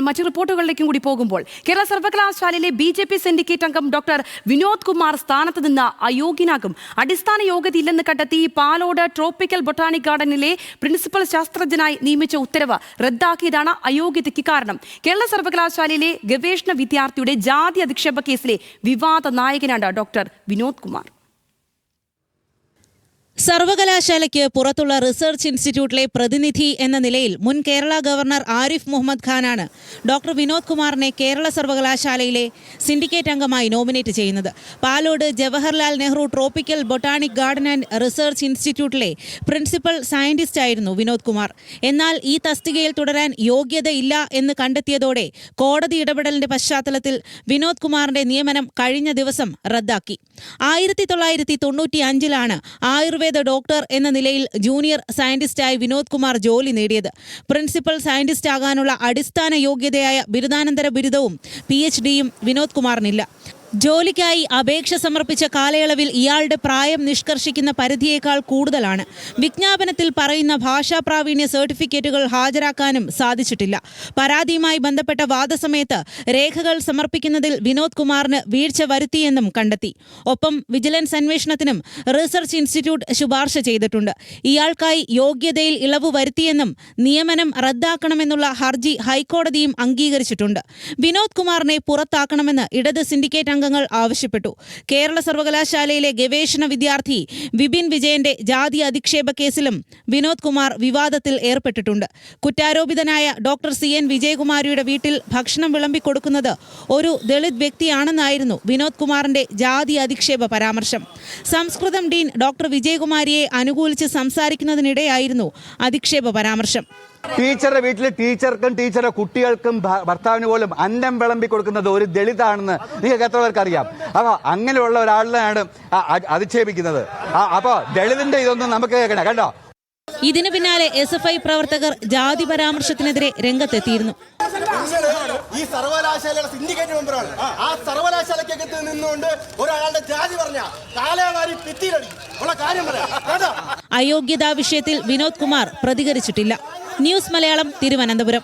മറ്റു റിപ്പോർട്ടുകളിലേക്കും കൂടി പോകുമ്പോൾ കേരള സർവകലാശാലയിലെ BJP സിൻഡിക്കേറ്റ് അംഗം ഡോക്ടർ വിനോദ് കുമാർ സ്ഥാനത്ത് നിന്ന് അയോഗ്യനാകും. അടിസ്ഥാന യോഗ്യതയില്ലെന്ന് കണ്ടെത്തി പാലോട് ട്രോപ്പിക്കൽ ബൊട്ടാണിക് ഗാർഡനിലെ പ്രിൻസിപ്പൽ ശാസ്ത്രജ്ഞനായി നിയമിച്ച ഉത്തരവ് റദ്ദാക്കിയതാണ് അയോഗ്യതയ്ക്ക് കാരണം. കേരള സർവകലാശാലയിലെ ഗവേഷണ വിദ്യാർത്ഥിയുടെ ജാതി അധിക്ഷേപ കേസിലെ വിവാദ നായകനാണ് ഡോക്ടർ വിനോദ് കുമാർ. സർവകലാശാലയ്ക്ക് പുറത്തുള്ള റിസർച്ച് ഇൻസ്റ്റിറ്റ്യൂട്ടിലെ പ്രതിനിധി എന്ന നിലയിൽ മുൻ കേരള ഗവർണർ ആരിഫ് മുഹമ്മദ് ഖാനാണ് ഡോക്ടർ വിനോദ് കുമാറിനെ കേരള സർവകലാശാലയിലെ സിൻഡിക്കേറ്റ് അംഗമായി നോമിനേറ്റ് ചെയ്യുന്നത്. Palode Jawaharlal Nehru tropical botanic garden and research ഇൻസ്റ്റിറ്റ്യൂട്ടിലെ പ്രിൻസിപ്പൽ സയന്റിസ്റ്റ് ആയിരുന്നു വിനോദ് കുമാർ. എന്നാൽ ഈ തസ്തികയിൽ തുടരാൻ യോഗ്യതയില്ല എന്ന് കണ്ടെത്തിയതോടെ കോടതി ഇടപെടലിന്റെ പശ്ചാത്തലത്തിൽ വിനോദ് കുമാറിന്റെ നിയമനം കഴിഞ്ഞ ദിവസം റദ്ദാക്കി. 1995 ആയുർവേദ ഡോക്ടർ എന്ന നിലയിൽ ജൂനിയർ സയന്റിസ്റ്റായി വിനോദ് കുമാർ ജോലി നേടിയത്. പ്രിൻസിപ്പൽ സയന്റിസ്റ്റ് ആകാനുള്ള അടിസ്ഥാന യോഗ്യതയായ ബിരുദാനന്തര ബിരുദവും PhDയും വിനോദ് കുമാറിനില്ല. ജോലിക്കായി അപേക്ഷ സമർപ്പിച്ച കാലയളവിൽ ഇയാളുടെ പ്രായം നിഷ്കർഷിക്കുന്ന പരിധിയേക്കാൾ കൂടുതലാണ്. വിജ്ഞാപനത്തിൽ പറയുന്ന ഭാഷാ പ്രാവീണ്യ സർട്ടിഫിക്കറ്റുകൾ ഹാജരാക്കാനും സാധിച്ചിട്ടില്ല. പരാതിയുമായി ബന്ധപ്പെട്ട വാദസമയത്ത് രേഖകൾ സമർപ്പിക്കുന്നതിൽ വിനോദ് കുമാറിന് വീഴ്ച വരുത്തിയെന്നും കണ്ടെത്തി. ഒപ്പം വിജിലൻസ് അന്വേഷണത്തിനും റിസർച്ച് ഇൻസ്റ്റിറ്റ്യൂട്ട് ശുപാർശ ചെയ്തിട്ടുണ്ട്. ഇയാൾക്കായി യോഗ്യതയിൽ ഇളവ് വരുത്തിയെന്നും നിയമനം റദ്ദാക്കണമെന്നുള്ള ഹർജി ഹൈക്കോടതിയും അംഗീകരിച്ചിട്ടുണ്ട്. വിനോദ് കുമാറിനെ പുറത്താക്കണമെന്ന് ഇടത് സിൻഡിക്കേറ്റ് അംഗങ്ങൾ ആവശ്യപ്പെട്ടു. കേരള സർവകലാശാലയിലെ ഗവേഷണ വിദ്യാർത്ഥി വിപിൻ വിജയന്റെ ജാതി അധിക്ഷേപ കേസിലും വിനോദ് കുമാർ വിവാദത്തിൽ ഏർപ്പെട്ടിട്ടുണ്ട്. കുറ്റാരോപിതനായ ഡോക്ടർ CN വിജയകുമാരിയുടെ വീട്ടിൽ ഭക്ഷണം വിളമ്പിക്കൊടുക്കുന്നത് ഒരു ദളിത് വ്യക്തിയാണെന്നായിരുന്നു വിനോദ് കുമാറിന്റെ ജാതി അധിക്ഷേപ പരാമർശം. സംസ്കൃതം ഡീൻ ഡോക്ടർ വിജയകുമാരിയെ അനുകൂലിച്ച് സംസാരിക്കുന്നതിനിടെയായിരുന്നു അധിക്ഷേപ പരാമർശം. ടീച്ചറുടെ വീട്ടിൽ ടീച്ചർക്കും ടീച്ചറുടെ കുട്ടികൾക്കും ഭർത്താവിന് പോലും അന്നം വിളമ്പി കൊടുക്കുന്നത് ഒരു ദളിതാണെന്ന് നിങ്ങൾക്ക് എത്ര പേർക്ക് അറിയാം? അപ്പൊ അങ്ങനെയുള്ള ഒരാളിനെയാണ് അധിക്ഷേപിക്കുന്നത്. അപ്പൊ ദളിതിന്റെ ഇതൊന്നും നമുക്ക് കേൾക്കണേ കേട്ടോ. ഇതിനു പിന്നാലെ SFI പ്രവർത്തകർ ജാതി പരാമർശത്തിനെതിരെ രംഗത്തെത്തിയിരുന്നു. ഈ സർവകലാശാലയുടെ സിൻഡിക്കേറ്റ് മെമ്പറാണ്. ആ സർവകലാശാലയ്ക്കകത്ത് നിന്നുകൊണ്ട് ഒരാളുടെ ജാതി പറഞ്ഞ കാലവാരി ഭിത്തിയിലടി ഉള്ള കാര്യം പറയാം. അയോഗ്യതാ വിഷയത്തിൽ വിനോദ് കുമാർ പ്രതികരിച്ചിട്ടില്ല. ന്യൂസ് മലയാളം, തിരുവനന്തപുരം.